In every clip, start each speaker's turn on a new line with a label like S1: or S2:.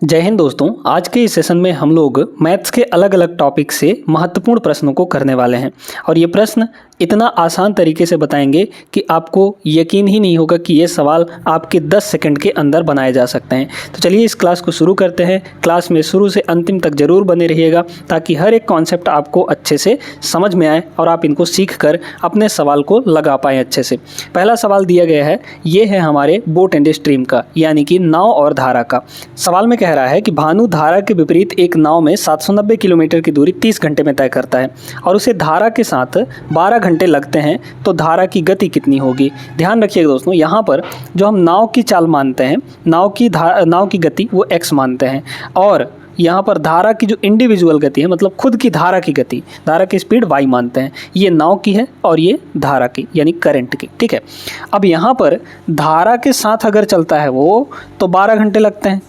S1: जय हिंद दोस्तों। आज के इस सेशन में हम लोग मैथ्स के अलग अलग टॉपिक से महत्वपूर्ण प्रश्नों को करने वाले हैं और ये प्रश्न इतना आसान तरीके से बताएंगे कि आपको यकीन ही नहीं होगा कि ये सवाल आपके 10 सेकंड के अंदर बनाए जा सकते हैं। तो चलिए इस क्लास को शुरू करते हैं। क्लास में शुरू से अंतिम तक जरूर बने रहिएगा ताकि हर एक कॉन्सेप्ट आपको अच्छे से समझ में आए और आप इनको सीख कर अपने सवाल को लगा पाएँ अच्छे से। पहला सवाल दिया गया है, ये है हमारे बोट एंड स्ट्रीम का, यानी कि नाव और धारा का। सवाल में कह रहा है कि भानु धारा के विपरीत एक नाव में 790 किलोमीटर की दूरी 30 घंटे में तय करता है और उसे धारा के साथ 12 घंटे लगते हैं, तो धारा की गति कितनी होगी। ध्यान रखिएगा दोस्तों, यहाँ पर जो हम नाव की चाल मानते हैं, नाव की गति वो x मानते हैं और यहाँ पर धारा की जो इंडिविजुअल गति है, मतलब खुद की धारा की गति, धारा की स्पीड y मानते हैं। ये नाव की है और ये धारा की यानी करंट की। ठीक है, अब यहाँ पर धारा के साथ अगर चलता है वो तो 12 घंटे लगते हैं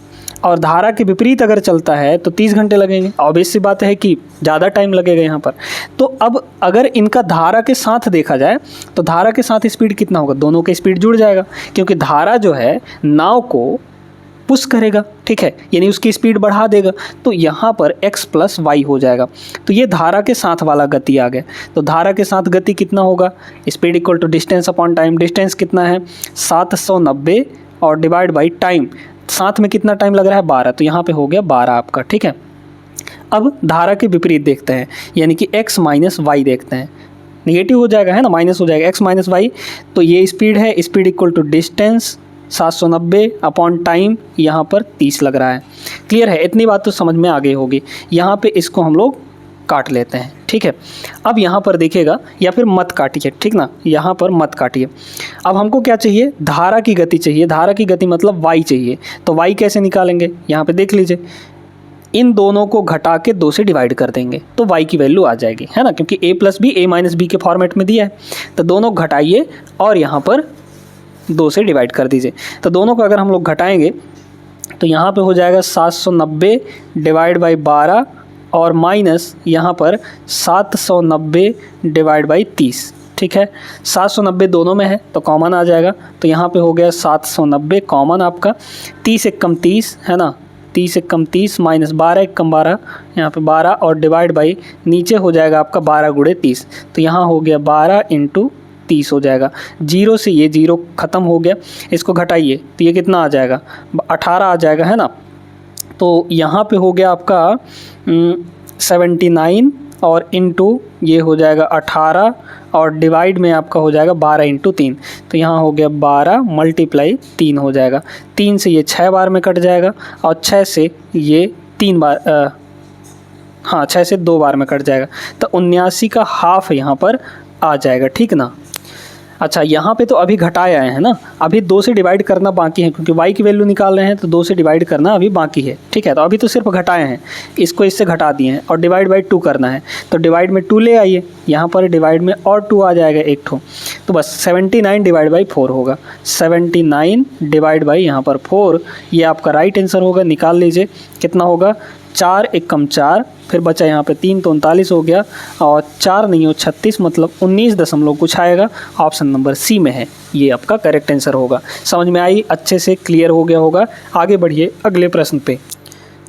S1: और धारा के विपरीत अगर चलता है तो 30 घंटे लगेंगे। ऑब्वियस सी बात है कि ज़्यादा टाइम लगेगा यहाँ पर। तो अब अगर इनका धारा के साथ देखा जाए तो धारा के साथ स्पीड कितना होगा, दोनों का स्पीड जुड़ जाएगा क्योंकि धारा जो है नाव को पुश करेगा, ठीक है, यानी उसकी स्पीड बढ़ा देगा। तो यहाँ पर x + y हो जाएगा। तो ये धारा के साथ वाला गति आ गया। तो धारा के साथ गति कितना होगा, speed equal to distance upon time. Distance कितना है 790 और डिवाइड बाई टाइम, साथ में कितना टाइम लग रहा है 12, तो यहाँ पे हो गया 12 आपका। ठीक है, अब धारा के विपरीत देखते हैं यानी कि x - y देखते हैं। नेगेटिव हो जाएगा, है ना, माइनस हो जाएगा x - y। तो ये स्पीड है, speed equal to distance 790 upon time, यहाँ पर 30 लग रहा है। क्लियर है, इतनी बात तो समझ में आ गई होगी। यहाँ पे इसको हम लोग काट लेते हैं। ठीक है, अब यहाँ पर देखिएगा, या फिर मत काटिए, ठीक ना, यहाँ पर मत काटिए। अब हमको क्या चाहिए, धारा की गति चाहिए। धारा की गति मतलब y चाहिए। तो y कैसे निकालेंगे, यहाँ पे देख लीजिए, इन दोनों को घटा के 2 से डिवाइड कर देंगे तो y की वैल्यू आ जाएगी, है ना, क्योंकि a + b a - b के फॉर्मेट में दिया है। तो दोनों घटाइए और यहाँ पर 2 से डिवाइड कर दीजिए। तो दोनों को अगर हम लोग घटाएंगे तो यहाँ पे हो जाएगा 790 डिवाइड बाई 12 और माइनस यहाँ पर 790 डिवाइड बाई 30। ठीक है, 790 दोनों में है तो कॉमन आ जाएगा। तो यहाँ पे हो गया 790 कॉमन आपका। 30 × 30 है ना, 30 × 30 माइनस 12 × 12, यहाँ पे 12 और डिवाइड बाई नीचे हो जाएगा आपका 12 × 30। तो यहाँ हो गया 12 × 30 हो जाएगा। 0 से ये 0 ख़त्म हो गया, इसको घटाइए तो ये कितना आ जाएगा 18 आ जाएगा, है ना। तो यहाँ पे हो गया आपका 79 और इंटू ये हो जाएगा 18 और डिवाइड में आपका हो जाएगा 12 × 3। तो यहाँ हो गया 12 × 3 हो जाएगा। 3 से ये 6 बार में कट जाएगा और 6 से ये 3 बार 6 से 2 बार में कट जाएगा। तो 79 का हाफ यहाँ पर आ जाएगा। ठीक ना। अच्छा, यहाँ पे तो अभी घटाए आए हैं ना, अभी 2 से डिवाइड करना बाकी है क्योंकि y की वैल्यू निकाल रहे हैं तो 2 से डिवाइड करना अभी बाकी है। ठीक है, तो अभी तो सिर्फ घटाए हैं, इसको इससे घटा दिए हैं और डिवाइड बाई 2 करना है। तो डिवाइड में 2 ले आइए, यहाँ पर डिवाइड में और 2 आ जाएगा एक ठो। तो बस 79 डिवाइड बाई 4 होगा। 79 डिवाइड बाई यहाँ पर 4, ये आपका राइट आंसर होगा। निकाल लीजिए कितना होगा, 4 × 1 = 4, फिर बचा यहाँ पे 3 तो 39 हो गया और 4 नहीं हो 36, मतलब 19 दशमलव कुछ आएगा। ऑप्शन नंबर सी में है, ये आपका करेक्ट आंसर होगा। समझ में आई, अच्छे से क्लियर हो गया होगा। आगे बढ़िए अगले प्रश्न पे।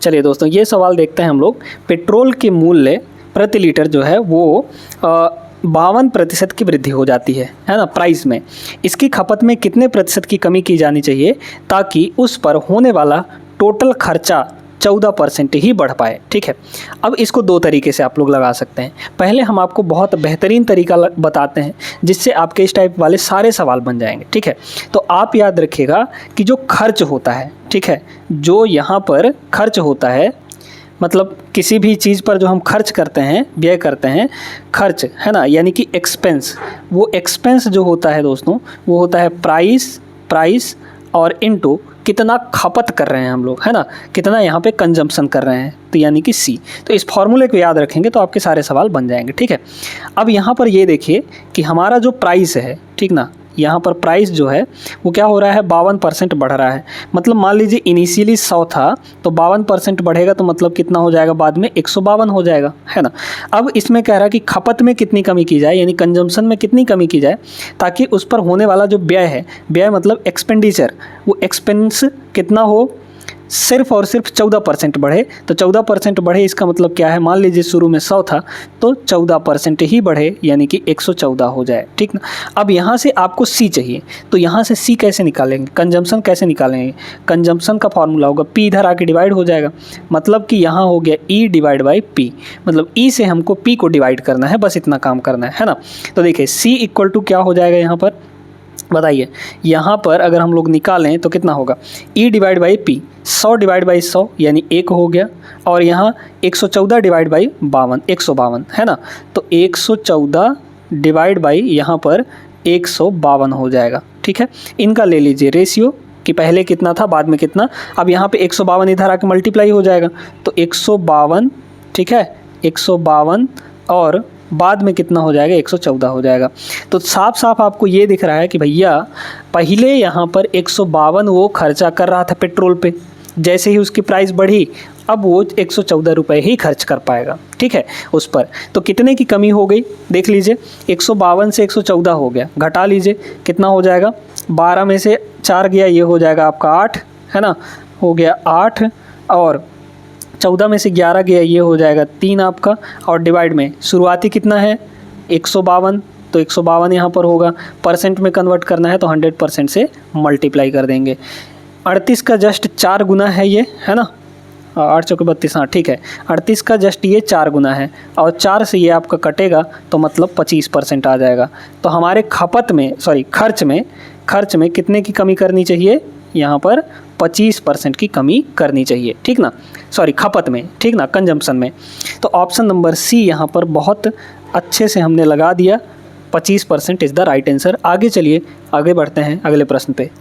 S1: चलिए दोस्तों, ये सवाल देखते हैं हम लोग। पेट्रोल के मूल्य प्रति लीटर जो है वो 52% की वृद्धि हो जाती है ना, प्राइस में। इसकी खपत में कितने प्रतिशत की कमी की जानी चाहिए ताकि उस पर होने वाला टोटल खर्चा 14% ही बढ़ पाए। ठीक है, अब इसको 2 तरीके से आप लोग लगा सकते हैं। पहले हम आपको बहुत बेहतरीन तरीका बताते हैं जिससे आपके इस टाइप वाले सारे सवाल बन जाएंगे। ठीक है, तो आप याद रखिएगा कि जो खर्च होता है, ठीक है, जो यहाँ पर खर्च होता है, मतलब किसी भी चीज़ पर जो हम खर्च करते हैं, व्यय करते हैं, खर्च है ना, यानी कि एक्सपेंस। वो एक्सपेंस जो होता है दोस्तों, वो होता है प्राइस और इनटू कितना खपत कर रहे हैं हम लोग, है ना, कितना यहाँ पे कंजम्पशन कर रहे हैं, तो यानी कि सी। तो इस फॉर्मूले को याद रखेंगे तो आपके सारे सवाल बन जाएंगे। ठीक है, अब यहाँ पर ये देखिए कि हमारा जो प्राइस है, ठीक ना, यहाँ पर प्राइस जो है वो क्या हो रहा है 52% बढ़ रहा है। मतलब मान लीजिए इनिशियली 100 था तो 52% बढ़ेगा तो मतलब कितना हो जाएगा बाद में 152 हो जाएगा, है ना। अब इसमें कह रहा है कि खपत में कितनी कमी की जाए, यानी कंजम्पशन में कितनी कमी की जाए ताकि उस पर होने वाला जो व्यय है, व्यय मतलब एक्सपेंडिचर, वो एक्सपेंस कितना हो सिर्फ और सिर्फ 14% बढ़े। तो 14% बढ़े इसका मतलब क्या है, मान लीजिए शुरू में 100 था तो 14% ही बढ़े यानी कि 114 हो जाए, ठीक ना। अब यहाँ से आपको सी चाहिए, तो यहाँ से सी कैसे निकालेंगे, कंजम्पशन कैसे निकालेंगे। कंजम्पशन का फॉर्मूला होगा पी इधर आके डिवाइड हो जाएगा, मतलब कि यहाँ हो गया ई डिवाइड बाई पी, मतलब ई से हमको पी को डिवाइड करना है, बस इतना काम करना है ना। तो देखिए सी इक्वल टू क्या हो जाएगा यहाँ पर बताइए, यहाँ पर अगर हम लोग निकालें तो कितना होगा, ई divide by P 100 divide by 100 यानी 1 हो गया, और यहाँ 114 डिवाइड बाई 52 152 है ना। तो 114 डिवाइड बाई यहाँ पर 152 हो जाएगा, ठीक है। इनका ले लीजिए रेशियो कि पहले कितना था बाद में कितना। अब यहाँ पे 152 इधर आके मल्टीप्लाई हो जाएगा, तो 152, ठीक है 152 और बाद में कितना हो जाएगा 114 हो जाएगा। तो साफ साफ आपको ये दिख रहा है कि भैया पहले यहाँ पर 152 वो खर्चा कर रहा था पेट्रोल पे, जैसे ही उसकी प्राइस बढ़ी अब वो 114 रुपये ही खर्च कर पाएगा, ठीक है उस पर। तो कितने की कमी हो गई देख लीजिए, 152 से 114 हो गया, घटा लीजिए कितना हो जाएगा, 12 में से 4 गया ये हो जाएगा आपका 8 है ना, हो गया 8, और 14 में से 11 गया ये हो जाएगा 3 आपका, और डिवाइड में शुरुआती कितना है 152, तो 152 यहाँ पर होगा, परसेंट में कन्वर्ट करना है तो 100% से मल्टीप्लाई कर देंगे। 38 का जस्ट 4 गुना है ये, है ना, 8 चौके 32, हाँ ठीक है, 38 का जस्ट ये 4 गुना है, और 4 से ये आपका कटेगा तो मतलब 25% आ जाएगा। तो हमारे खर्च में कितने की कमी करनी चाहिए, यहाँ पर 25% की कमी करनी चाहिए, ठीक ना, खपत में, ठीक ना, कंजम्पशन में। तो ऑप्शन नंबर सी यहाँ पर बहुत अच्छे से हमने लगा दिया, 25% इज़ द राइट आंसर। आगे चलिए, आगे बढ़ते हैं अगले प्रश्न पे।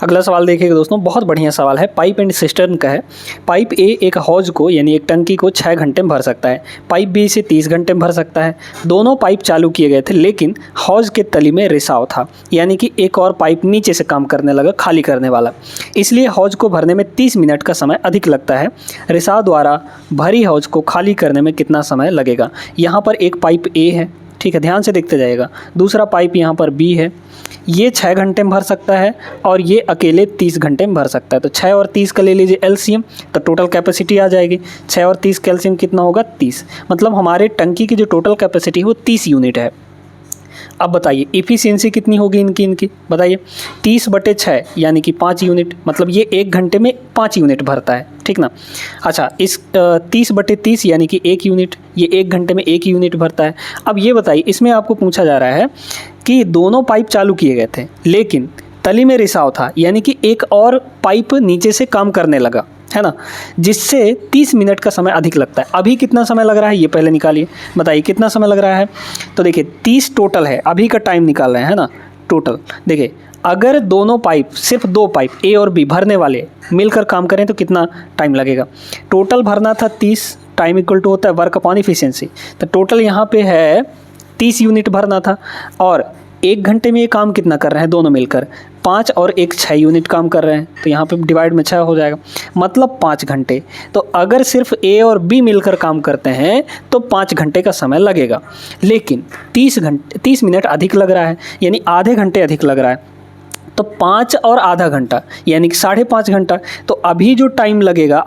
S1: अगला सवाल देखिएगा दोस्तों, बहुत बढ़िया सवाल है, पाइप एंड सिस्टर्न का है। पाइप ए एक हौज को यानी एक टंकी को 6 घंटे में भर सकता है, पाइप बी इसे 30 घंटे में भर सकता है। दोनों पाइप चालू किए गए थे लेकिन हौज के तली में रिसाव था, यानी कि एक और पाइप नीचे से काम करने लगा खाली करने वाला, इसलिए हौज को भरने में 30 मिनट का समय अधिक लगता है। रिसाव द्वारा भरी हौज को खाली करने में कितना समय लगेगा। यहाँ पर एक पाइप ए है, ठीक है, ध्यान से देखते जाइएगा, दूसरा पाइप यहाँ पर बी है, ये 6 घंटे में भर सकता है और ये अकेले 30 घंटे में भर सकता है। तो 6 और 30 का ले लीजिए एलसीएम, तो टोटल कैपेसिटी आ जाएगी 6 और 30 का एलसीएम कितना होगा 30, मतलब हमारे टंकी की जो टोटल कैपेसिटी है वो 30 यूनिट है। अब बताइए इफ़िशियंसी कितनी होगी इनकी बताइए, 30/6 यानी कि 5 यूनिट, मतलब ये 1 घंटे में 5 यूनिट भरता है, ठीक ना। अच्छा, इस 30/30 यानी कि 1 यूनिट, ये 1 घंटे में 1 यूनिट भरता है। अब ये बताइए, इसमें आपको पूछा जा रहा है कि दोनों पाइप चालू किए गए थे लेकिन तली में रिसाव था, यानी कि एक और पाइप नीचे से काम करने लगा, है ना, जिससे 30 मिनट का समय अधिक लगता है। अभी कितना समय लग रहा है ये पहले निकालिए, बताइए कितना समय लग रहा है। तो देखिए 30 टोटल है, अभी का टाइम निकाल रहे हैं, है ना, टोटल देखिए अगर दोनों पाइप, सिर्फ 2 पाइप ए और बी भरने वाले मिलकर काम करें तो कितना टाइम लगेगा। टोटल भरना था 30, टाइम इक्वल टू होता है वर्क अपॉन इफिशियंसी, तो टोटल यहाँ पे है 30 यूनिट भरना था, और 1 घंटे में ये काम कितना कर रहे हैं दोनों मिलकर, 5 और 1 6 यूनिट काम कर रहे हैं, तो यहाँ पे डिवाइड में 6 हो जाएगा, मतलब 5 घंटे। तो अगर सिर्फ ए और बी मिलकर काम करते हैं तो 5 घंटे का समय लगेगा, लेकिन 30 मिनट अधिक लग रहा है, यानी आधे घंटे अधिक लग रहा है, तो 5 और आधा घंटा यानी कि 5.5 घंटा। तो अभी जो टाइम लगेगा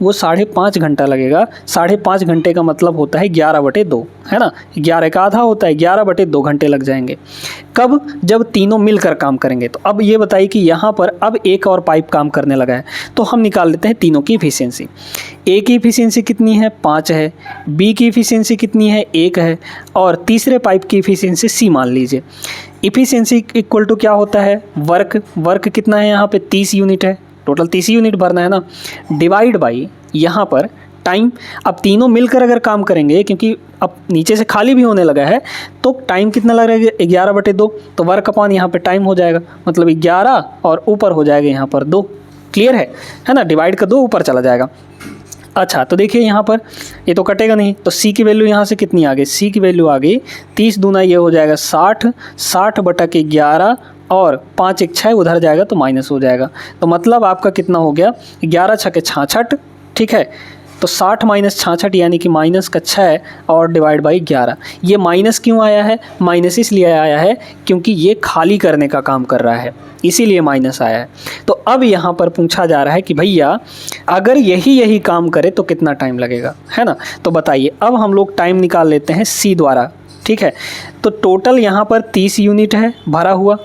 S1: वो 5.5 घंटा लगेगा। 5.5 घंटे का मतलब होता है 11/2, है ना, 11 का आधा होता है, 11/2 घंटे लग जाएंगे। कब, जब तीनों मिलकर काम करेंगे। तो अब ये बताइए कि यहाँ पर अब एक और पाइप काम करने लगा है, तो हम निकाल लेते हैं तीनों की इफिशियंसी। ए की इफिशियंसी कितनी है 5 है, बी की इफिशियंसी कितनी है 1 है, और तीसरे पाइप की इफिशियंसी सी मान लीजिए। इफिशियंसी इक्वल टू क्या होता है, वर्क कितना है यहाँ पे 30 यूनिट है, टोटल 30 यूनिट भरना है ना, डिवाइड बाई यहाँ पर टाइम। अब तीनों मिलकर अगर काम करेंगे, क्योंकि अब नीचे से खाली भी होने लगा है, तो टाइम कितना लग रहा है 11/2, तो वर्क अपॉन यहाँ पे टाइम हो जाएगा, मतलब 11 और ऊपर हो जाएगा यहाँ पर 2, क्लियर है ना, डिवाइड का 2 ऊपर चला जाएगा। अच्छा, तो देखिए यहाँ पर ये तो कटेगा नहीं, तो सी की वैल्यू यहाँ से कितनी आ गई, सी की वैल्यू आ गई 30 दूना ये हो जाएगा 60/11 और 5 1 6 उधर जाएगा तो माइनस हो जाएगा, तो मतलब आपका कितना हो गया 11 6 66, ठीक है, तो 60 माइनस 66 यानी कि माइनस का 6 और डिवाइड बाई 11। ये माइनस क्यों आया है? माइनस इसलिए आया है क्योंकि ये खाली करने का काम कर रहा है, इसीलिए माइनस आया है। तो अब यहाँ पर पूछा जा रहा है कि भैया अगर यही काम करे तो कितना टाइम लगेगा, है ना। तो बताइए, अब हम लोग टाइम निकाल लेते हैं सी द्वारा, ठीक है। तो टोटल यहाँ पर 30 यूनिट है भरा हुआ,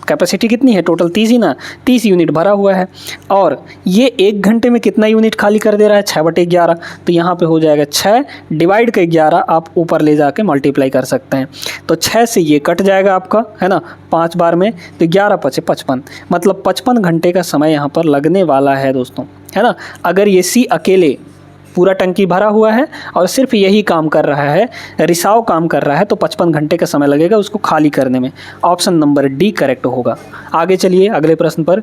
S1: कैपेसिटी कितनी है टोटल 30 ही ना, 30 यूनिट भरा हुआ है। और ये 1 घंटे में कितना यूनिट खाली कर दे रहा है? 6/11। तो यहाँ पे हो जाएगा 6 डिवाइड के 11, आप ऊपर ले जाके मल्टीप्लाई कर सकते हैं। तो 6 से ये कट जाएगा आपका, है ना, 5 बार में, तो 11 × 5 = 55, मतलब 55 घंटे का समय यहाँ पर लगने वाला है दोस्तों, है ना। अगर ये सी अकेले पूरा टंकी भरा हुआ है और सिर्फ यही काम कर रहा है, रिसाव काम कर रहा है, तो 55 घंटे का समय लगेगा उसको खाली करने में। ऑप्शन नंबर डी करेक्ट होगा। आगे चलिए अगले प्रश्न पर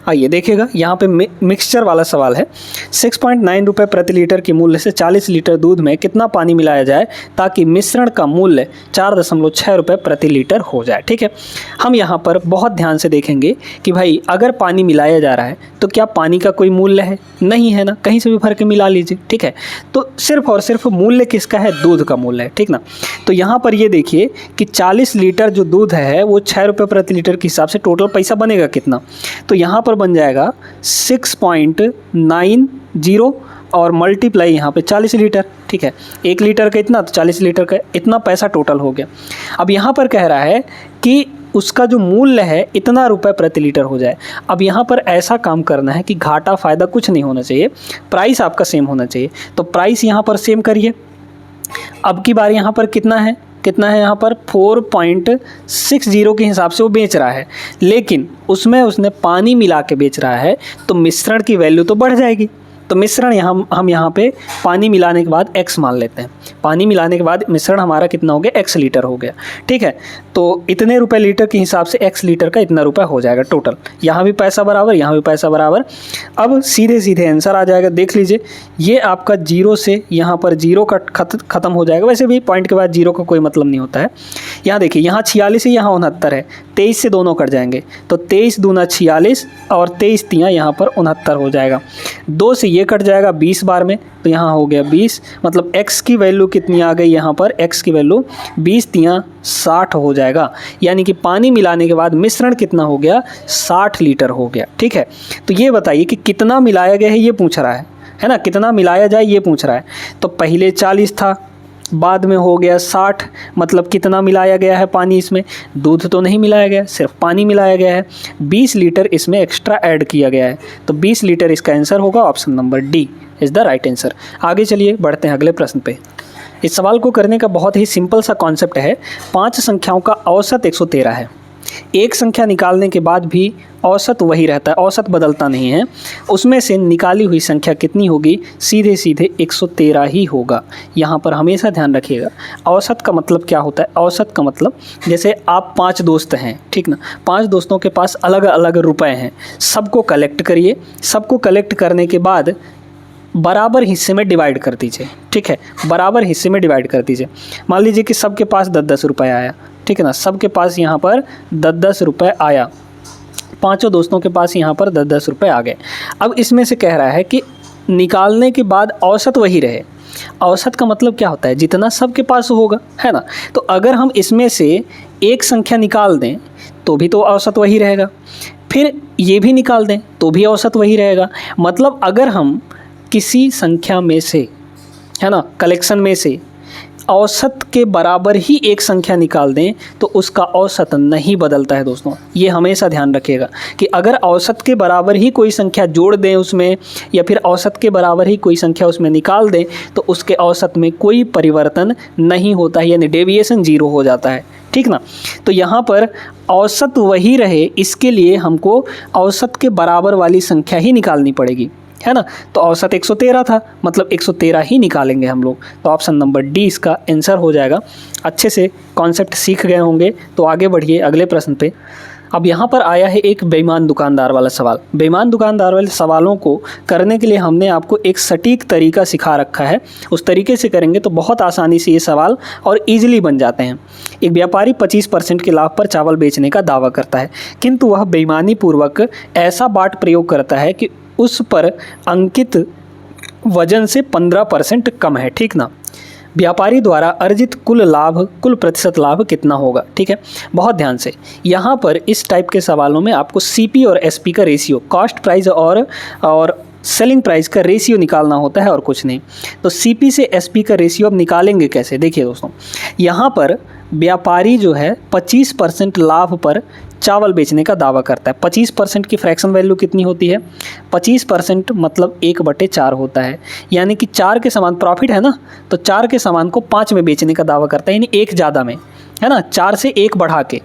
S1: आइए देखिएगा। यहाँ पे मिक्सचर वाला सवाल है। 6.9 रुपये प्रति लीटर की मूल्य से 40 लीटर दूध में कितना पानी मिलाया जाए ताकि मिश्रण का मूल्य 4.6 रुपये प्रति लीटर हो जाए, ठीक है। हम यहाँ पर बहुत ध्यान से देखेंगे कि भाई अगर पानी मिलाया जा रहा है तो क्या पानी का कोई मूल्य है? नहीं है ना, कहीं से भी भर के मिला लीजिए, ठीक है। तो सिर्फ और सिर्फ मूल्य किसका है? दूध का मूल्य है, ठीक ना। तो यहाँ पर ये देखिए कि 40 लीटर जो दूध है वो 6 रुपये प्रति लीटर के हिसाब से टोटल पैसा बनेगा कितना? तो यहाँ पर बन जाएगा 6.90 और मल्टीप्लाई यहाँ पे 40 लीटर, ठीक है। 1 लीटर का इतना, तो 40 लीटर का इतना पैसा टोटल हो गया। अब यहाँ पर कह रहा है कि उसका जो मूल्य है इतना रुपए प्रति लीटर हो जाए। अब यहाँ पर ऐसा काम करना है कि घाटा फ़ायदा कुछ नहीं होना चाहिए, प्राइस आपका सेम होना चाहिए। तो प्राइस यहाँ पर सेम करिए। अब की बार यहाँ पर कितना है यहाँ पर 4.60 के हिसाब से वो बेच रहा है, लेकिन उसमें उसने पानी मिला के बेच रहा है, तो मिश्रण की वैल्यू तो बढ़ जाएगी। तो मिश्रण हम यहाँ पे पानी मिलाने के बाद x मान लेते हैं। पानी मिलाने के बाद मिश्रण हमारा कितना हो गया? x लीटर हो गया, ठीक है। तो इतने रुपए लीटर के हिसाब से x लीटर का इतना रुपए हो जाएगा टोटल। यहाँ भी पैसा बराबर, यहाँ भी पैसा बराबर। अब सीधे सीधे आंसर आ जाएगा, देख लीजिए। ये आपका 0 से यहाँ पर 0 का ख़त्म हो जाएगा। वैसे भी पॉइंट के बाद 0 का कोई मतलब नहीं होता है। यहाँ देखिए, यहाँ 46 है, यहाँ 69 है, 23 से दोनों कट जाएंगे, तो 23 दूना 46 और 23 तियाँ यहाँ पर 69 हो जाएगा। 2 से ये कट जाएगा 20 बार में, तो यहाँ हो गया 20, मतलब x की वैल्यू कितनी आ गई? यहाँ पर x की वैल्यू 20 तियाँ 60 हो जाएगा। यानी कि पानी मिलाने के बाद मिश्रण कितना हो गया? 60 लीटर हो गया, ठीक है। तो ये बताइए कि कितना मिलाया गया है, ये पूछ रहा है ना, कितना मिलाया जाए ये पूछ रहा है। तो पहले 40 था, बाद में हो गया 60, मतलब कितना मिलाया गया है पानी इसमें? दूध तो नहीं मिलाया गया, सिर्फ पानी मिलाया गया है। 20 लीटर इसमें एक्स्ट्रा ऐड किया गया है, तो 20 लीटर इसका आंसर होगा। Option number D is the right answer. आगे चलिए बढ़ते हैं अगले प्रश्न पे। इस सवाल को करने का बहुत ही सिंपल सा कॉन्सेप्ट है। 5 संख्याओं का औसत 113 है। एक संख्या निकालने के बाद भी औसत वही रहता है, औसत बदलता नहीं है। उसमें से निकाली हुई संख्या कितनी होगी? सीधे सीधे 113 ही होगा। यहाँ पर हमेशा ध्यान रखिएगा, औसत का मतलब क्या होता है? औसत का मतलब जैसे आप 5 दोस्त हैं, ठीक ना, 5 दोस्तों के पास अलग अलग रुपए हैं, सबको कलेक्ट करिए। सबको कलेक्ट करने के बाद बराबर हिस्से में डिवाइड कर दीजिए, ठीक है, बराबर हिस्से में डिवाइड कर दीजिए। मान लीजिए कि सबके पास 10-10 रुपये आया, ठीक है ना, सबके पास यहाँ पर 10-10 रुपये आया, 5 दोस्तों के पास यहाँ पर 10-10 रुपये आ गए। अब इसमें से कह रहा है कि निकालने के बाद औसत वही रहे। औसत का मतलब क्या होता है? जितना सबके पास होगा, है ना। तो अगर हम इसमें से एक संख्या निकाल दें तो भी तो औसत वही रहेगा, फिर ये भी निकाल दें तो भी औसत वही रहेगा। मतलब अगर हम किसी संख्या में से, है ना, कलेक्शन में से औसत के बराबर ही एक संख्या निकाल दें तो उसका औसत नहीं बदलता है दोस्तों। ये हमेशा ध्यान रखिएगा कि अगर औसत के बराबर ही कोई संख्या जोड़ दें उसमें, या फिर औसत के बराबर ही कोई संख्या उसमें निकाल दें, तो उसके औसत में कोई परिवर्तन नहीं होता है, यानी डेविएशन 0 हो जाता है, ठीक ना। तो यहाँ पर औसत वही रहे, इसके लिए हमको औसत के बराबर वाली संख्या ही निकालनी पड़ेगी, है ना। तो औसत 113 था, मतलब 113 ही निकालेंगे हम लोग। तो ऑप्शन नंबर डी इसका आंसर हो जाएगा। अच्छे से कॉन्सेप्ट सीख गए होंगे, तो आगे बढ़िए अगले प्रश्न पे। अब यहाँ पर आया है एक बेईमान दुकानदार वाला सवाल। बेईमान दुकानदार वाले सवालों को करने के लिए हमने आपको एक सटीक तरीका सिखा रखा है। उस तरीके से करेंगे तो बहुत आसानी से ये सवाल और ईजिली बन जाते हैं। एक व्यापारी 25% के लाभ पर चावल बेचने का दावा करता है, किंतु वह बेईमानी पूर्वक ऐसा बाट प्रयोग करता है कि उस पर अंकित वजन से 15% कम है, ठीक ना। व्यापारी द्वारा अर्जित कुल लाभ, कुल प्रतिशत लाभ कितना होगा, ठीक है। बहुत ध्यान से यहाँ पर इस टाइप के सवालों में आपको सीपी और एसपी का रेशियो, कॉस्ट प्राइस और सेलिंग प्राइस का रेशियो निकालना होता है और कुछ नहीं। तो सीपी से एसपी का रेशियो अब निकालेंगे कैसे, देखिए दोस्तों, यहाँ पर व्यापारी जो है 25% लाभ पर चावल बेचने का दावा करता है। 25% की फ्रैक्शन वैल्यू कितनी होती है, 25% मतलब 1/4 होता है, यानी कि 4 के समान प्रॉफिट है ना, तो 4 के समान को 5 में बेचने का दावा करता है, यानी 1 ज़्यादा में, है ना, 4 से 1 बढ़ा के।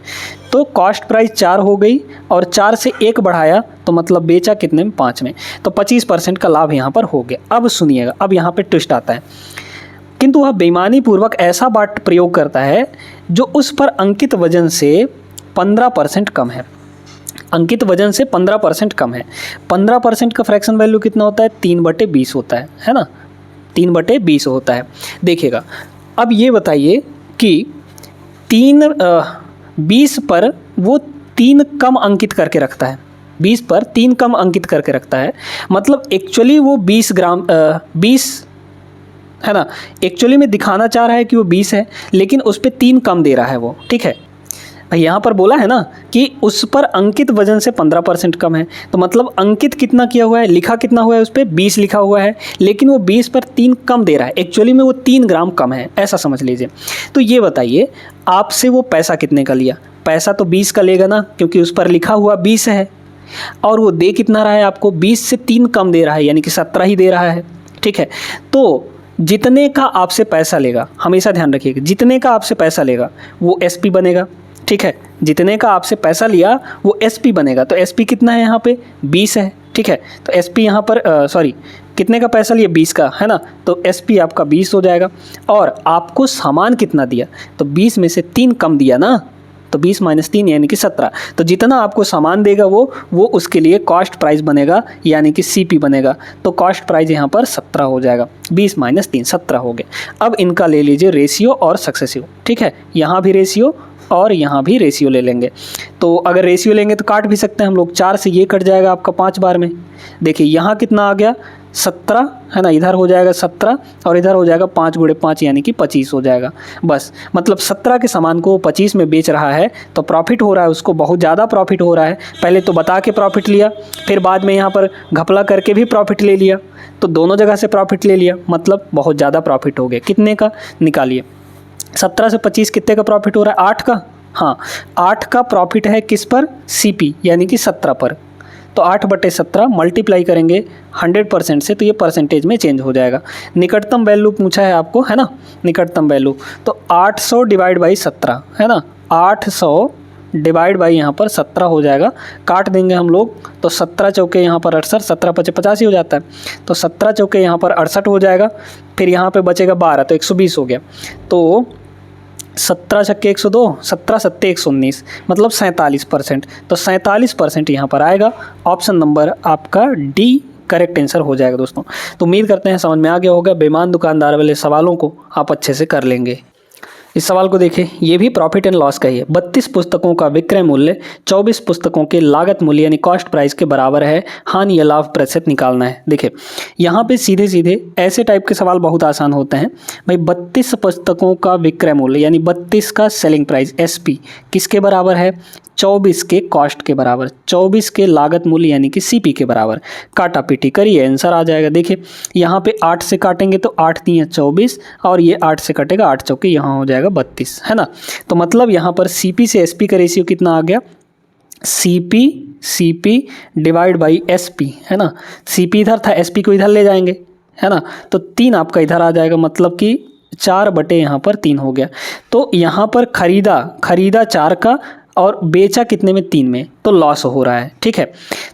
S1: तो कॉस्ट प्राइस 4 हो गई और 4 से 1 बढ़ाया तो मतलब बेचा कितने में, 5 में, तो 25% का लाभ यहाँ पर हो गया। अब सुनिएगा, अब यहाँ पे ट्विस्ट आता है, किंतु वह बेईमानी पूर्वक ऐसा बाट प्रयोग करता है जो उस पर अंकित वजन से 15% कम है। अंकित वजन से 15% कम है। 15% का फ्रैक्शन वैल्यू कितना होता है, 3/20 होता है ना, 3/20 होता है। देखिएगा, अब ये बताइए कि 20 पर वो 3 कम अंकित करके रखता है, 20 पर 3 कम अंकित करके रखता है, मतलब एक्चुअली वो 20 है ना, एक्चुअली में दिखाना चाह रहा है कि वो 20 है, लेकिन उस पर 3 कम दे रहा है वो, ठीक है। यहाँ पर बोला है ना कि उस पर अंकित वजन से 15% कम है, तो मतलब अंकित कितना किया हुआ है, लिखा कितना हुआ है, उस पर 20 लिखा हुआ है, लेकिन वो 20 पर 3 कम दे रहा है, एक्चुअली में वो 3 ग्राम कम है, ऐसा समझ लीजिए। तो ये बताइए आपसे वो पैसा कितने का लिया, पैसा तो 20 का लेगा ना, क्योंकि उस पर लिखा हुआ 20 है, और वो दे कितना रहा है आपको, 20 से 3 कम दे रहा है, यानी कि 17 ही दे रहा है, ठीक है। तो जितने का आपसे पैसा लेगा, हमेशा ध्यान रखिएगा, जितने का आपसे पैसा लेगा वो एसपी बनेगा, ठीक है। जितने का आपसे पैसा लिया वो एसपी बनेगा, तो एसपी कितना है यहाँ पे, 20 है, ठीक है। तो एसपी यहाँ पर कितने का पैसा लिया, 20 का, है ना, तो एसपी आपका 20 हो जाएगा। और आपको सामान कितना दिया, तो 20 में से 3 कम दिया ना, तो 20 - 3 यानी कि 17। तो जितना आपको सामान देगा वो उसके लिए कॉस्ट प्राइस बनेगा, यानी कि सीपी बनेगा। तो कॉस्ट प्राइस यहाँ पर 17 हो जाएगा, 20 - 3 17 हो गए। अब इनका ले लीजिए रेशियो और सक्सेसिव, ठीक है, यहाँ भी रेशियो और यहाँ भी रेशियो ले लेंगे। तो अगर रेशियो लेंगे तो काट भी सकते हैं हम लोग, 4 से ये कट जाएगा आपका 5 बार में। देखिए यहाँ कितना आ गया, 17 है ना, इधर हो जाएगा 17 और इधर हो जाएगा 5 × 5 यानी कि 25 हो जाएगा। बस मतलब 17 के सामान को 25 में बेच रहा है, तो प्रॉफिट हो रहा है उसको, बहुत ज़्यादा प्रॉफिट हो रहा है। पहले तो बता के प्रॉफिट लिया, फिर बाद में यहाँ पर घपला करके भी प्रॉफिट ले लिया, तो दोनों जगह से प्रॉफिट ले लिया, मतलब बहुत ज़्यादा प्रॉफिट हो गया। कितने का निकालिए, 17 से 25 कितने का प्रॉफिट हो रहा है, 8 का। हाँ, 8 का प्रॉफिट है किस पर, सीपी, यानी कि 17 पर। तो 8/17 मल्टीप्लाई करेंगे 100% से, तो ये परसेंटेज में चेंज हो जाएगा। निकटतम वैल्यू पूछा है आपको, है ना, निकटतम वैल्यू, तो 800 / 17 है ना, 800 / यहाँ पर 17 हो जाएगा। काट देंगे हम लोग, तो 17 चौके यहाँ पर 68, 17 × 50 ही हो जाता है, तो 17 चौके यहाँ पर 68 हो जाएगा। फिर यहाँ पे बचेगा 12, तो 120 हो गया। तो 17 × 102, 17 × 7 119, मतलब 47%। तो 47% यहाँ पर आएगा। ऑप्शन नंबर आपका डी करेक्ट आंसर हो जाएगा दोस्तों। तो उम्मीद करते हैं समझ में आ गया होगा। बेईमान दुकानदार वाले सवालों को आप अच्छे से कर लेंगे। इस सवाल को देखें, ये भी प्रॉफिट एंड लॉस का ही है। 32 पुस्तकों का विक्रय मूल्य 24 पुस्तकों के लागत मूल्य यानी कॉस्ट प्राइस के बराबर है। हानि या लाभ प्रतिशत निकालना है। देखिए यहाँ पे सीधे सीधे ऐसे टाइप के सवाल बहुत आसान होते हैं भाई। 32 पुस्तकों का विक्रय मूल्य यानी 32 का सेलिंग प्राइस एसपी किसके बराबर है, 24 के कॉस्ट के बराबर, 24 के लागत मूल्य यानी कि सीपी के बराबर। काटा पीटी करिए, आंसर आ जाएगा। देखिए यहाँ पे 8 से काटेंगे तो 8 × 3 = 24 और ये 8 से कटेगा, 8 चौके यहाँ हो जाएगा 32, है ना। तो मतलब यहाँ पर सीपी से एसपी का रेशियो कितना आ गया, सीपी / एसपी, है ना। सीपी इधर था, एसपी को इधर ले जाएंगे, है ना, तो 3 आपका इधर आ जाएगा, मतलब कि 4 यहाँ पर 3 हो गया। तो यहाँ पर खरीदा 4 का और बेचा कितने में, 3 में, तो लॉस हो रहा है। ठीक है,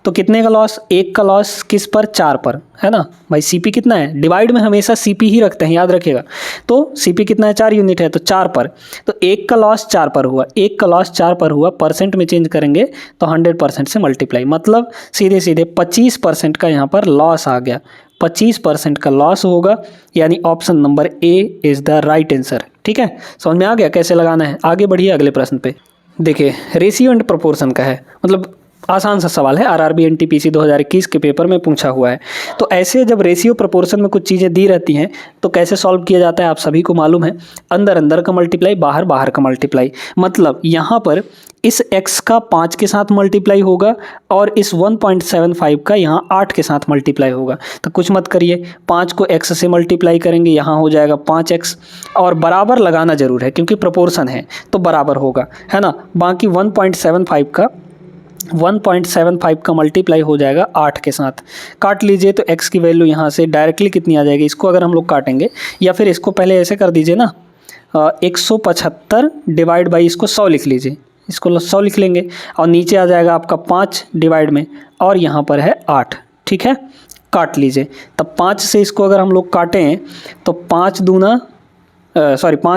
S1: तो कितने का लॉस, 1 का लॉस किस पर, 4 पर, है ना भाई। सीपी कितना है, डिवाइड में हमेशा सीपी ही रखते हैं, याद रखिएगा। तो सीपी कितना है, 4 यूनिट है, तो 4 पर, तो 1 का लॉस 4 पर हुआ, 1 का लॉस 4 पर हुआ। परसेंट में चेंज करेंगे तो 100% से मल्टीप्लाई, मतलब सीधे सीधे 25% का यहाँ पर लॉस आ गया। 25% का लॉस होगा, यानी option number A is the right answer. ठीक है, समझ में आ गया कैसे लगाना है। आगे बढ़िए अगले प्रश्न पे। देखिए रेशियो एंड प्रोपोर्शन का है, मतलब आसान सा सवाल है, आरआरबी एनटीपीसी 2021 के पेपर में पूछा हुआ है। तो ऐसे जब रेशियो प्रोपोर्शन में कुछ चीज़ें दी रहती हैं तो कैसे सॉल्व किया जाता है आप सभी को मालूम है। अंदर अंदर का मल्टीप्लाई, बाहर बाहर का मल्टीप्लाई। मतलब यहाँ पर इस x का 5 के साथ मल्टीप्लाई होगा और इस 1.75 का यहाँ 8 के साथ मल्टीप्लाई होगा। तो कुछ मत करिए, 5 को x से मल्टीप्लाई करेंगे, यहाँ हो जाएगा 5x, और बराबर लगाना जरूर है क्योंकि प्रोपोर्शन है तो बराबर होगा, है ना। बाकी 1.75 का मल्टीप्लाई हो जाएगा 8 के साथ। काट लीजिए तो x की वैल्यू यहाँ से डायरेक्टली कितनी आ जाएगी, इसको अगर हम लोग काटेंगे, या फिर इसको पहले ऐसे कर दीजिए ना, 175 डिवाइड बाई इसको 100 लिख लीजिए, इसको 100 लिख लेंगे और नीचे आ जाएगा आपका 5 डिवाइड में और यहाँ पर है 8। ठीक है, काट लीजिए। तब 5 से इसको अगर हम लोग काटें तो 5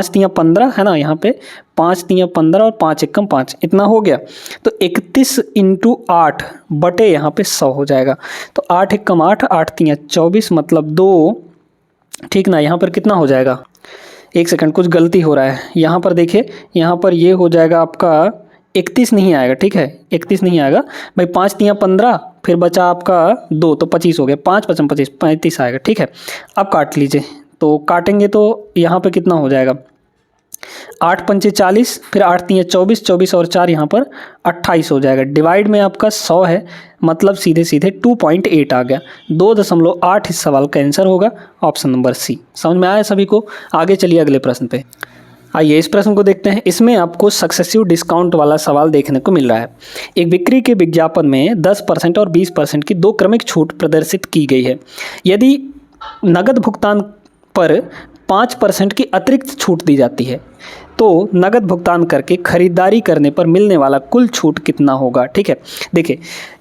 S1: 3 15 है ना, यहाँ पे 5 3 15 और 5 1 5, इतना हो गया। तो 31 × 8 बटे यहाँ पे 100 हो जाएगा। तो 8 1 8, 8 3 24, मतलब 2। ठीक ना, यहाँ पर कितना हो जाएगा, एक सेकंड, कुछ गलती हो रहा है यहाँ पर। देखिए यहाँ पर ये हो जाएगा आपका 31 नहीं आएगा। ठीक है, 31 नहीं आएगा भाई, 5 3 15, फिर बचा आपका 2 तो 25 हो गया, 5 5 25 35 आएगा। ठीक है, अब काट लीजिए। तो काटेंगे तो यहाँ पे कितना हो जाएगा, 8 5 40, फिर 8 3 24, 24 और 4 यहाँ पर 28 हो जाएगा। डिवाइड में आपका 100 है, मतलब सीधे सीधे 2.8 आ गया। 2.8 इस सवाल का आंसर होगा, ऑप्शन नंबर सी। समझ में आया सभी को। आगे चलिए अगले प्रश्न पे। आइए इस प्रश्न को देखते हैं। इसमें आपको सक्सेसिव डिस्काउंट वाला सवाल देखने को मिल रहा है। एक बिक्री के विज्ञापन में 10% और 20% की 2 क्रमिक छूट प्रदर्शित की गई है। यदि नगद भुगतान पर 5% की अतिरिक्त छूट दी जाती है तो नगद भुगतान करके खरीदारी करने पर मिलने वाला कुल छूट कितना होगा। ठीक है, देखिए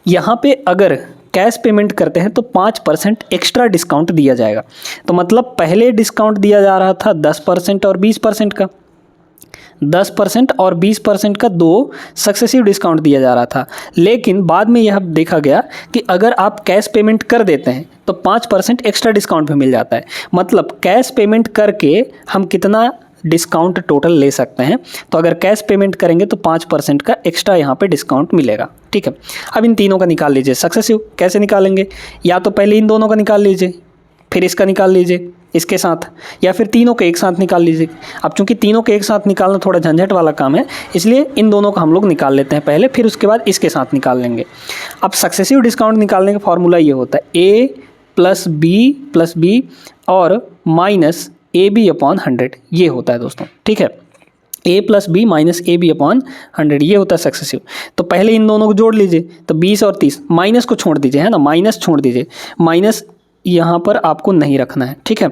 S1: यहाँ पे अगर कैश पेमेंट करते हैं तो 5% एक्स्ट्रा डिस्काउंट दिया जाएगा। तो मतलब पहले डिस्काउंट दिया जा रहा था 10% और 20% का, 10% और 20% का 2 सक्सेसिव डिस्काउंट दिया जा रहा था। लेकिन बाद में यह देखा गया कि अगर आप कैश पेमेंट कर देते हैं तो 5% एक्स्ट्रा डिस्काउंट भी मिल जाता है। मतलब कैश पेमेंट करके हम कितना डिस्काउंट टोटल ले सकते हैं। तो अगर कैश पेमेंट करेंगे तो 5% का एक्स्ट्रा यहाँ पे डिस्काउंट मिलेगा। ठीक है, अब इन तीनों का निकाल लीजिए सक्सेसिव। कैसे निकालेंगे, या तो पहले इन दोनों का निकाल लीजिए, फिर इसका निकाल लीजिए इसके साथ, या फिर तीनों के एक साथ निकाल लीजिए। अब चूंकि तीनों के एक साथ निकालना थोड़ा झंझट वाला काम है, इसलिए इन दोनों का हम लोग निकाल लेते हैं पहले, फिर उसके बाद इसके साथ निकाल लेंगे। अब सक्सेसिव डिस्काउंट निकालने का फॉर्मूला ये होता है A + B और -AB/100, ये होता है दोस्तों। ठीक है, A + B - AB/100, ये होता है सक्सेसिव। तो पहले इन दोनों को जोड़ लीजिए, तो 20 और 30, माइनस को छोड़ दीजिए, है ना, माइनस छोड़ दीजिए, माइनस यहाँ पर आपको नहीं रखना है। ठीक है,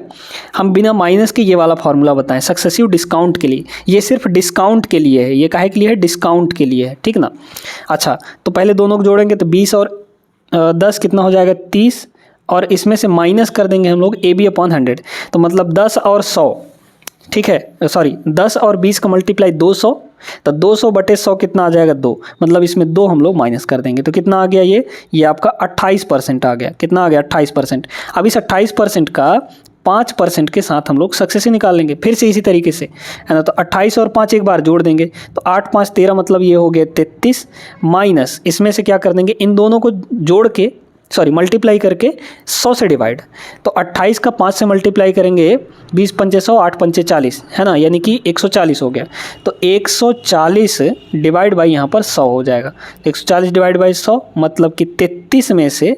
S1: हम बिना माइनस के ये वाला फॉर्मूला बताएं सक्सेसिव डिस्काउंट के लिए। ये सिर्फ डिस्काउंट के लिए है, ये काहे के लिए है, डिस्काउंट के लिए है। ठीक ना, अच्छा तो पहले दोनों को जोड़ेंगे तो 20 और 10 कितना हो जाएगा, 30, और इसमें से माइनस कर देंगे हम लोग AB/100, तो मतलब 10 और 100। ठीक है, सॉरी 10 और 20 का मल्टीप्लाई 200, तो 200/100 कितना आ जाएगा, 2, मतलब इसमें 2 हम लोग माइनस कर देंगे तो कितना आ गया, ये आपका 28% आ गया। कितना आ गया, 28%। अब इस 28% का 5% के साथ हम लोग सक्सेसिव निकाल लेंगे, फिर से इसी तरीके से, है ना। तो 28 और 5 एक बार जोड़ देंगे तो 8 5 13, मतलब ये हो गया 33, माइनस इसमें से क्या कर देंगे, इन दोनों को जोड़ के मल्टीप्लाई करके 100 से डिवाइड। तो 28 का 5 से मल्टीप्लाई करेंगे, 20 5 100, 8 5 40, है ना, यानी कि 140 हो गया। तो 140 डिवाइड बाई यहाँ पर 100 हो जाएगा। तो 140 डिवाइड बाई 100, मतलब कि 33 में से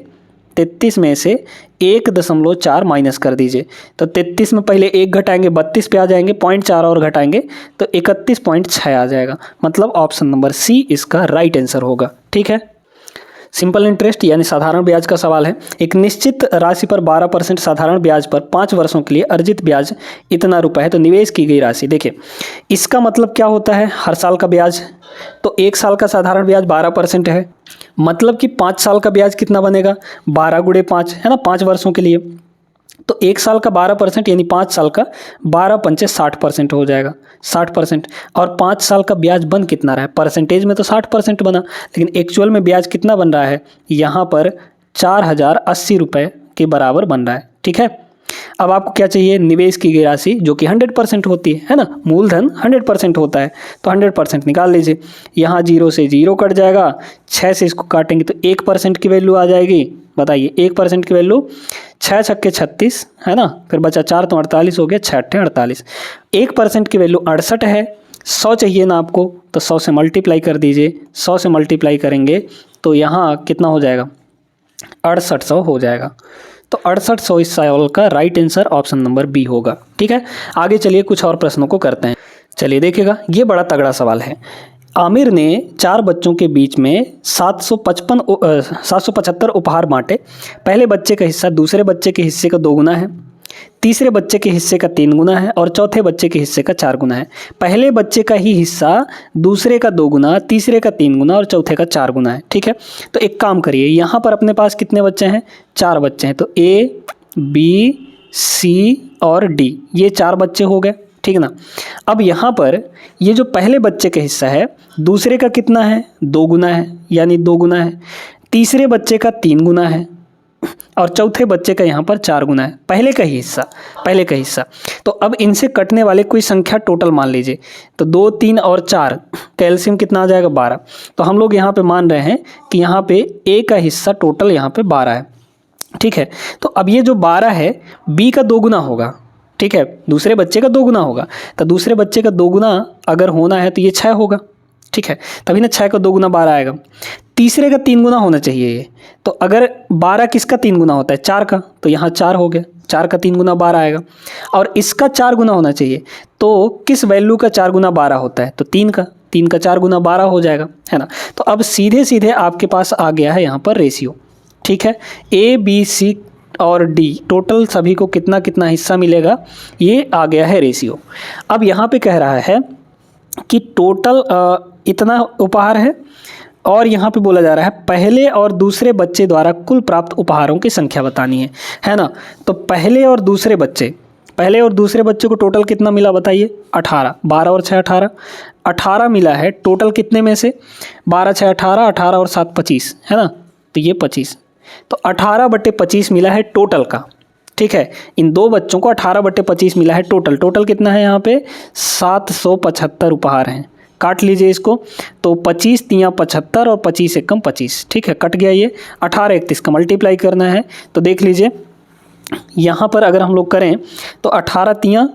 S1: 1.4 माइनस कर दीजिए। तो 33 में पहले 1 घटाएंगे, 32 पे आ जाएंगे, 0.4 और घटाएंगे तो 31.6 आ जाएगा। मतलब ऑप्शन नंबर सी इसका राइट आंसर होगा। ठीक है, सिंपल इंटरेस्ट यानी साधारण ब्याज का सवाल है। एक निश्चित राशि पर 12% साधारण ब्याज पर 5 वर्षों के लिए अर्जित ब्याज इतना रुपए है, तो निवेश की गई राशि। देखिए इसका मतलब क्या होता है, हर साल का ब्याज। तो 1 साल का साधारण ब्याज 12% है, मतलब कि 5 साल का ब्याज कितना बनेगा, 12 × 5, है ना, 5 वर्षों के लिए। तो 1 साल का 12% यानी 5 साल का 12 पंचे 60% हो जाएगा, 60%। और 5 साल का ब्याज बन कितना रहा है, परसेंटेज में तो 60% बना, लेकिन एक्चुअल में ब्याज कितना बन रहा है, यहाँ पर 4080 रुपये के बराबर बन रहा है। ठीक है, अब आपको क्या चाहिए, निवेश की राशि जो कि 100% होती है ना, मूलधन 100% होता है, तो 100% निकाल लीजिए। यहाँ 0 से 0 कट जाएगा, 6 से इसको काटेंगे तो 1% की वैल्यू आ जाएगी। बताइए 1% की वैल्यू 6 छक्के 36 है ना, फिर बचा 4 तो 48 हो गया, 6 अट्ठे 48। 1% की वैल्यू 68 है। 100 चाहिए ना आपको, तो 100 से मल्टीप्लाई कर दीजिए। 100 से मल्टीप्लाई करेंगे तो यहाँ कितना हो जाएगा, 6800 हो जाएगा। तो 6800 इस सवाल का right answer option number B होगा। ठीक है, आगे चलिए कुछ और प्रश्नों को करते हैं। चलिए देखिएगा, ये बड़ा तगड़ा सवाल है। आमिर ने 4 बच्चों के बीच में 775 उपहार बांटे। पहले बच्चे का हिस्सा दूसरे बच्चे के हिस्से का 2 गुना है, तीसरे बच्चे के हिस्से का 3 गुना है और चौथे बच्चे के हिस्से का 4 गुना है। पहले बच्चे का ही हिस्सा दूसरे का 2 गुना, तीसरे का 3 गुना और चौथे का 4 गुना है। ठीक है, तो एक काम करिए, यहाँ पर अपने पास कितने बच्चे हैं, 4 बच्चे हैं। तो ए, बी, सी और डी, ये 4 बच्चे हो गए। ठीक ना, अब यहाँ पर ये जो पहले बच्चे का हिस्सा है, दूसरे का कितना है, 2 गुना है, यानी 2 गुना है। तीसरे बच्चे का 3 गुना है और चौथे बच्चे का यहाँ पर 4 गुना है, पहले का हिस्सा। तो अब इनसे कटने वाले कोई संख्या टोटल मान लीजिए, तो 2, 3 और 4 कैल्शियम कितना आ जाएगा, 12। तो हम लोग यहाँ पे मान रहे हैं कि यहाँ पे ए का हिस्सा टोटल यहाँ पे 12 है। ठीक है, तो अब ये जो 12 है बी का 2 गुना होगा। ठीक है, दूसरे बच्चे का 2 गुना होगा, तो दूसरे बच्चे का 2 गुना अगर होना है तो ये 6 होगा। ठीक है, तभी ना 6 का 2 गुना 12 आएगा। तीसरे का 3 गुना होना चाहिए ये, तो अगर 12 किसका 3 गुना होता है, 4 का, तो यहाँ 4 हो गया, 4 का 3 गुना 12 आएगा। और इसका 4 गुना होना चाहिए, तो किस वैल्यू का 4 गुना 12 होता है, तो 3 का 4 गुना 12 हो जाएगा, है ना। तो अब सीधे सीधे आपके पास आ गया है यहाँ पर रेशियो। ठीक है, ए, बी, सी और डी टोटल सभी को कितना कितना हिस्सा मिलेगा, ये आ गया है रेशियो। अब यहाँ पे कह रहा है कि टोटल इतना उपहार है और यहाँ पे बोला जा रहा है पहले और दूसरे बच्चे द्वारा कुल प्राप्त उपहारों की संख्या बतानी है ना। तो पहले और दूसरे बच्चे को टोटल कितना मिला बताइए, 18, 12 और 6 18, 18 मिला है टोटल कितने में से, 12 6 18, 18 और 7 25 है ना, तो ये 25, तो 18/25 मिला है टोटल का। ठीक है, इन 2 बच्चों को 18/25 मिला है टोटल कितना है, यहाँ पे 775 उपहार हैं। काट लीजिए इसको, तो 25 तियाँ 75 और 25 एकम 25। ठीक है, कट गया ये। 18 31 का मल्टीप्लाई करना है, तो देख लीजिए यहाँ पर अगर हम लोग करें तो 18 तियाँ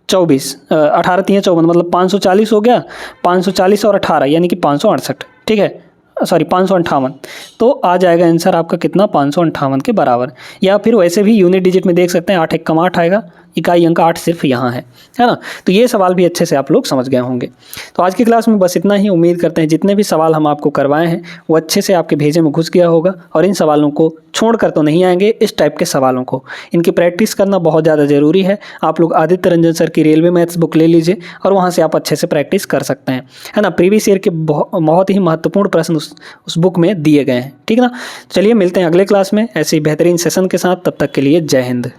S1: 24, 18 तियाँ 54 मतलब 540 हो गया। 540 और 18 यानी कि 568। ठीक है, सॉरी 558, तो आ जाएगा आंसर आपका कितना, 558 के बराबर। या फिर वैसे भी यूनिट डिजिट में देख सकते हैं, 8 एकम 8 आएगा, इकाई अंक 8 सिर्फ यहाँ है ना। तो ये सवाल भी अच्छे से आप लोग समझ गए होंगे। तो आज की क्लास में बस इतना ही। उम्मीद करते हैं जितने भी सवाल हम आपको करवाए हैं वो अच्छे से आपके भेजे में घुस गया होगा और इन सवालों को छोड़कर तो नहीं आएंगे। इस टाइप के सवालों को इनकी प्रैक्टिस करना बहुत ज़्यादा ज़रूरी है। आप लोग आदित्य रंजन सर की रेलवे मैथ्स बुक ले लीजिए और वहाँ से आप अच्छे से प्रैक्टिस कर सकते हैं, है ना। प्रीवियस ईयर के बहुत ही महत्वपूर्ण प्रश्न उस बुक में दिए गए हैं। ठीक ना, चलिए मिलते हैं अगले क्लास में ऐसे ही बेहतरीन सेशन के साथ। तब तक के लिए जय हिंद।